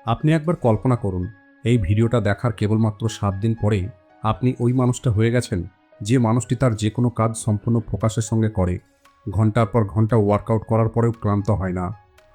আপনি একবার কল্পনা করুন, এই ভিডিওটা দেখার কেবলমাত্র 7 দিন পরেই আপনি ওই মানুষটা হয়ে গেছেন, যে মানুষটি তার যে কোনো কাজ সম্পূর্ণ ফোকাসের সঙ্গে করে, ঘন্টার পর ঘন্টা ওয়ার্কআউট করার পরেও ক্লান্ত হয় না।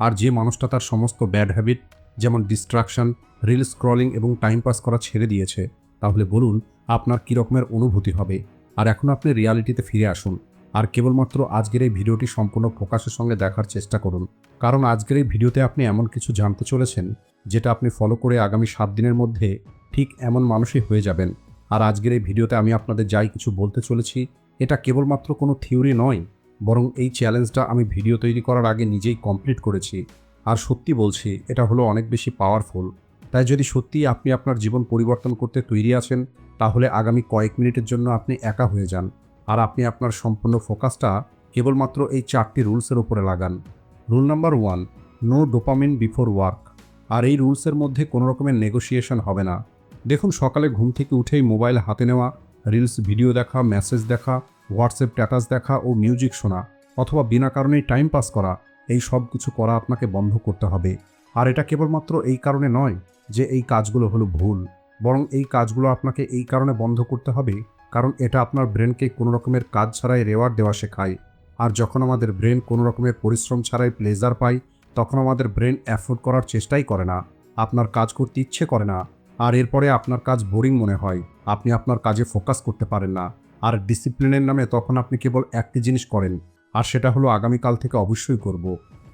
আর যে মানুষটা তার সমস্ত ব্যাড হ্যাবিট, যেমন ডিস্ট্রাকশন, রিল স্ক্রলিং এবং টাইম পাস করা ছেড়ে দিয়েছে। তাহলে বলুন, আপনার কী রকমের অনুভূতি হবে? আর এখন আপনি রিয়ালিটিতে ফিরে আসুন, আর কেবলমাত্র আজকের এই ভিডিওটি সম্পূর্ণ ফোকাসের সঙ্গে দেখার চেষ্টা করুন। কারণ আজকের এই ভিডিওতে আপনি এমন কিছু জানতে চলেছেন, যেটা আপনি ফলো করে আগামী 7 দিনের মধ্যে ঠিক এমন মানুষই হয়ে যাবেন। আর আজকের এই ভিডিওতে আমি আপনাদের যাই কিছু বলতে চলেছি, এটা কেবলমাত্র কোনো থিওরি নয়, বরং এই চ্যালেঞ্জটা আমি ভিডিও তৈরি করার আগে নিজেই কমপ্লিট করেছি। আর সত্যি বলছি, এটা হলো অনেক বেশি পাওয়ারফুল। তাই যদি সত্যিই আপনি আপনার জীবন পরিবর্তন করতে তৈরি আছেন, তাহলে আগামী কয়েক মিনিটের জন্য আপনি একা হয়ে যান, আর আপনি আপনার সম্পূর্ণ ফোকাসটা কেবলমাত্র এই 4টি রুলসের উপরে লাগান। Rule number 1, no dopamine before work. আর এই রুলসের মধ্যে কোনো রকমের নেগোসিয়েশন হবে না। দেখুন, সকালে ঘুম থেকে উঠেই মোবাইল হাতে নেওয়া, রিলস ভিডিও দেখা, মেসেজ দেখা, হোয়াটসঅ্যাপ স্ট্যাটাস দেখা ও মিউজিক শোনা, অথবা বিনা কারণেই টাইম পাস করা, এই সব কিছু করা আপনাকে বন্ধ করতে হবে। আর এটা কেবলমাত্র এই কারণে নয় যে এই কাজগুলো হলো ভুল, বরং এই কাজগুলো আপনাকে এই কারণে বন্ধ করতে হবে কারণ এটা আপনার ব্রেনকে কোনো রকমের কাজ ছাড়াই রেওয়ার্ড দেওয়া শেখায়। আর যখন আমাদের ব্রেন কোনো রকমের পরিশ্রম ছাড়াই প্লেজার পায়, তখন আমাদের ব্রেন অ্যাফোর্ড করার চেষ্টাই করে না, আপনার কাজ করতে ইচ্ছে করে না। আর এরপরে আপনার কাজ বোরিং মনে হয়, আপনি আপনার কাজে ফোকাস করতে পারেন না। আর ডিসিপ্লিনের নামে তখন আপনি কেবল একটি জিনিস করেন, আর সেটা হলো আগামীকাল থেকে অবশ্যই করব।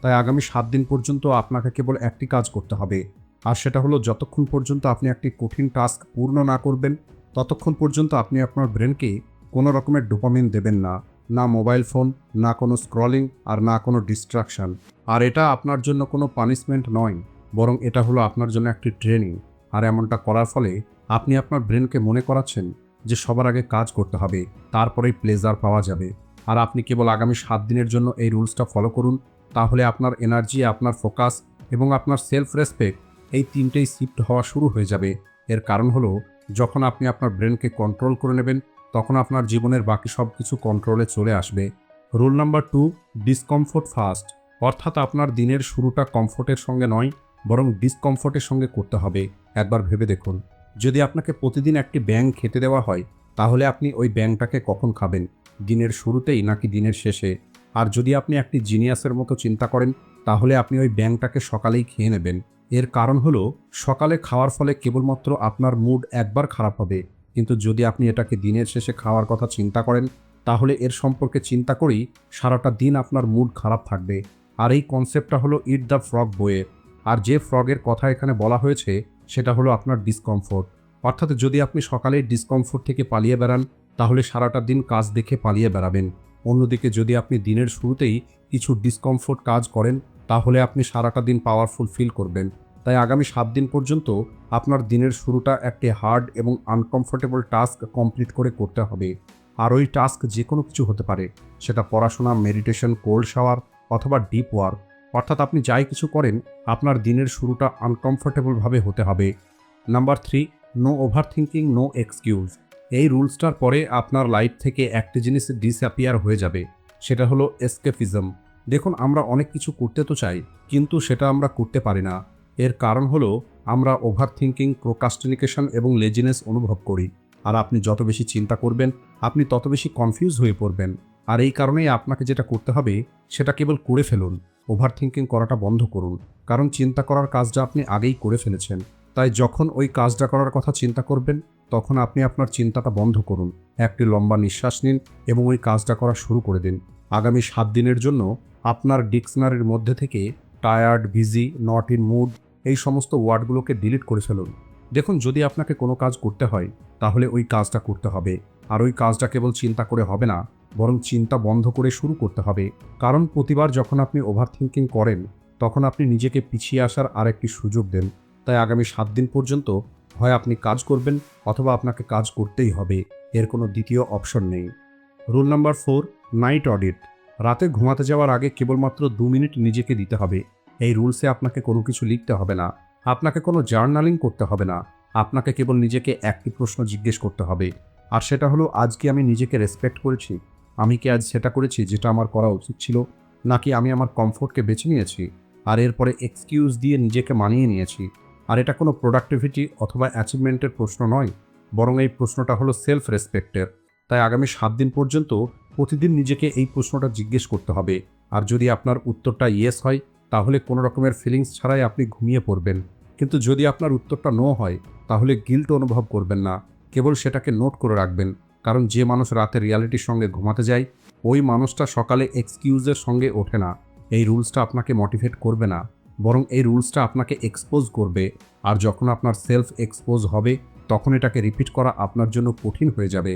তাই আগামী 7 দিন পর্যন্ত আপনাকে কেবল একটি কাজ করতে হবে, আর সেটা হলো যতক্ষণ পর্যন্ত আপনি একটি কঠিন টাস্ক পূর্ণ না করবেন, ততক্ষণ পর্যন্ত আপনি আপনার ব্রেনকে কোনো রকমের ডোপামিন দেবেন না, না মোবাইল ফোন, না কোনো স্ক্রলিং, আর না কোনো ডিস্ট্রাকশন। আর এটা আপনার জন্য কোনো পানিশমেন্ট নয়, বরং এটা হলো আপনার জন্য একটি ট্রেনিং। আর এমনটা করার ফলে আপনি আপনার ব্রেনকে মনে করাচ্ছেন যে সবার আগে কাজ করতে হবে, তারপরেই প্লেজার পাওয়া যাবে। আর আপনি কেবল আগামী 7 দিনের জন্য এই রুলসটা ফলো করুন, তাহলে আপনার এনার্জি, আপনার ফোকাস এবং আপনার সেলফ রেসপেক্ট, এই তিনটেই শিফট হওয়া শুরু হয়ে যাবে। এর কারণ হলো, যখন আপনি আপনার ব্রেনকে কন্ট্রোল করে নেবেন, তখন আপনার জীবনের বাকি সব কিছু কন্ট্রোলে চলে আসবে। Rule number 2, discomfort first. অর্থাৎ আপনার দিনের শুরুটা কমফোর্টের সঙ্গে নয়, বরং ডিসকমফোর্টের সঙ্গে করতে হবে। একবার ভেবে দেখুন, যদি আপনাকে প্রতিদিন একটি ব্যাঙ খেতে দেওয়া হয়, তাহলে আপনি ওই ব্যাঙটাকে কখন খাবেন? দিনের শুরুতেই নাকি দিনের শেষে? আর যদি আপনি একটি জিনিয়াসের মতো চিন্তা করেন, তাহলে আপনি ওই ব্যাঙটাকে সকালেই খেয়ে নেবেন। এর কারণ হলো, সকালে খাওয়ার ফলে কেবলমাত্র আপনার মুড একবার খারাপ হবে, কিন্তু যদি আপনি এটাকে দিনের শেষে খাওয়ার কথা চিন্তা করেন, তাহলে এর সম্পর্কে চিন্তা করেই সারাটা দিন আপনার মুড খারাপ থাকবে। আর এই কনসেপ্টটা হলো ইট দ্য ফ্রগ বইয়ের। আর যে ফ্রগের কথা এখানে বলা হয়েছে, সেটা হলো আপনার ডিসকমফোর্ট। অর্থাৎ যদি আপনি সকালে ডিসকমফোর্ট থেকে পালিয়ে বেড়ান, তাহলে সারাটা দিন কাজ দেখে পালিয়ে বেড়াবেন। অন্যদিকে যদি আপনি দিনের শুরুতেই কিছু ডিসকমফোর্ট কাজ করেন, তাহলে আপনি সারাটা দিন পাওয়ারফুল ফিল করবেন। তাই আগামী 7 দিন পর্যন্ত আপনার দিনের শুরুটা একটি হার্ড এবং আনকমফোর্টেবল টাস্ক কমপ্লিট করে করতে হবে। আর ওই টাস্ক যে কোনো কিছু হতে পারে, সেটা পড়াশোনা, মেডিটেশন, কোল্ড শাওয়ার, অথবা ডিপ ওয়ার্ক। অর্থাৎ আপনি যাই কিছু করেন, আপনার দিনের শুরুটা আনকমফোর্টেবলভাবে হতে হবে। Number 3, no over thinking, no excuse. এই রুলসটার পরে আপনার লাইফ থেকে একটি জিনিস ডিসঅ্যাপিয়ার হয়ে যাবে, সেটা হলো এসকেপিজম। দেখুন, আমরা অনেক কিছু করতে তো চাই, কিন্তু সেটা আমরা করতে পারি না। এর কারণ হলো, আমরা ওভার থিঙ্কিং, প্রোক্রাস্টিনেশন এবং লেজিনেস অনুভব করি। আর আপনি যত বেশি চিন্তা করবেন, আপনি তত বেশি কনফিউজ হয়ে পড়বেন। আর এই কারণেই আপনাকে যেটা করতে হবে, সেটা কেবল করে ফেলুন। ওভার থিঙ্কিং করাটা বন্ধ করুন, কারণ চিন্তা করার কাজটা আপনি আগেই করে ফেলেছেন। তাই যখন ওই কাজটা করার কথা চিন্তা করবেন, তখন আপনি আপনার চিন্তাটা বন্ধ করুন, একটি লম্বা নিঃশ্বাস নিন এবং ওই কাজটা করা শুরু করে দিন। আগামী 7 দিনের জন্য আপনার ডিকশনারির মধ্যে থেকে tired, busy, not in mood, এই সমস্ত ওয়ার্ডগুলোকে ডিলিট করে ফেলুন। দেখুন, যদি আপনাকে কোনো কাজ করতে হয়, তাহলে ওই কাজটা করতে হবে। আর ওই কাজটা কেবল চিন্তা করে হবে না, বরং চিন্তা বন্ধ করে শুরু করতে হবে। কারণ প্রতিবার যখন আপনি ওভার থিঙ্কিং করেন, তখন আপনি নিজেকে পিছিয়ে আসার আরেকটি সুযোগ দেন। তাই আগামী 7 দিন পর্যন্ত হয় আপনি কাজ করবেন, অথবা আপনাকে কাজ করতেই হবে। এর কোনো দ্বিতীয় অপশন নেই। Rule number 4, night audit. রাতে ঘুমাতে যাওয়ার আগে কেবলমাত্র 2 মিনিট নিজেকে দিতে হবে। এই রুলসে আপনাকে কোনো কিছু লিখতে হবে না, আপনাকে কোনো জার্নালিং করতে হবে না। আপনাকে কেবল নিজেকে একটি প্রশ্ন জিজ্ঞেস করতে হবে, আর সেটা হলো, আজকে আমি নিজেকে রেসপেক্ট করেছি? আমি কি আজ সেটা করেছি যেটা আমার করা উচিত ছিল, নাকি আমি আমার কমফোর্টকে বেছে নিয়েছি আর এরপরে এক্সকিউজ দিয়ে নিজেকে মানিয়ে নিয়েছি? আর এটা কোনো প্রোডাক্টিভিটি অথবা অ্যাচিভমেন্টের প্রশ্ন নয়, বরং এই প্রশ্নটা হলো সেলফ রেসপেক্টের। তাই আগামী 7 দিন পর্যন্ত প্রতিদিন নিজেকে এই প্রশ্নটা জিজ্ঞেস করতে হবে। আর যদি আপনার উত্তরটা ইয়েস হয়, তাহলে কোনো রকমের ফিলিংস ছাড়াই আপনি ঘুমিয়ে পড়বেন। কিন্তু যদি আপনার উত্তরটা নো হয়, তাহলে গিল্ট অনুভব করবেন না, কেবল সেটাকে নোট করে রাখবেন। কারণ যে মানুষ রাতে রিয়ালিটির সঙ্গে ঘুমাতে যায়, ওই মানুষটা সকালে এক্সকিউজের সঙ্গে ওঠে না। এই রুলসটা আপনাকে মোটিভেট করবে না, বরং এই রুলসটা আপনাকে এক্সপোজ করবে। আর যখন আপনার সেলফ এক্সপোজ হবে, তখন এটাকে রিপিট করা আপনার জন্য কঠিন হয়ে যাবে।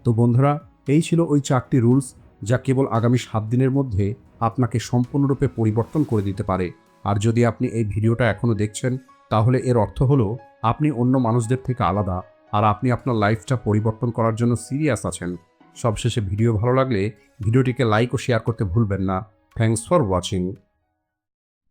তো বন্ধুরা, এই ছিল ওই 4টি রুলস, যা কেবল আগামী 7 দিনের মধ্যে আপনাকে সম্পূর্ণরূপে পরিবর্তন করে দিতে পারে। আর যদি আপনি এই ভিডিওটা এখনও দেখছেন, তাহলে এর অর্থ হলো আপনি অন্য মানুষদের থেকে আলাদা, আর আপনি আপনার লাইফটা পরিবর্তন করার জন্য সিরিয়াস আছেন। সবশেষে ভিডিও ভালো লাগলে ভিডিওটিকে লাইক ও শেয়ার করতে ভুলবেন না। Thanks for watching.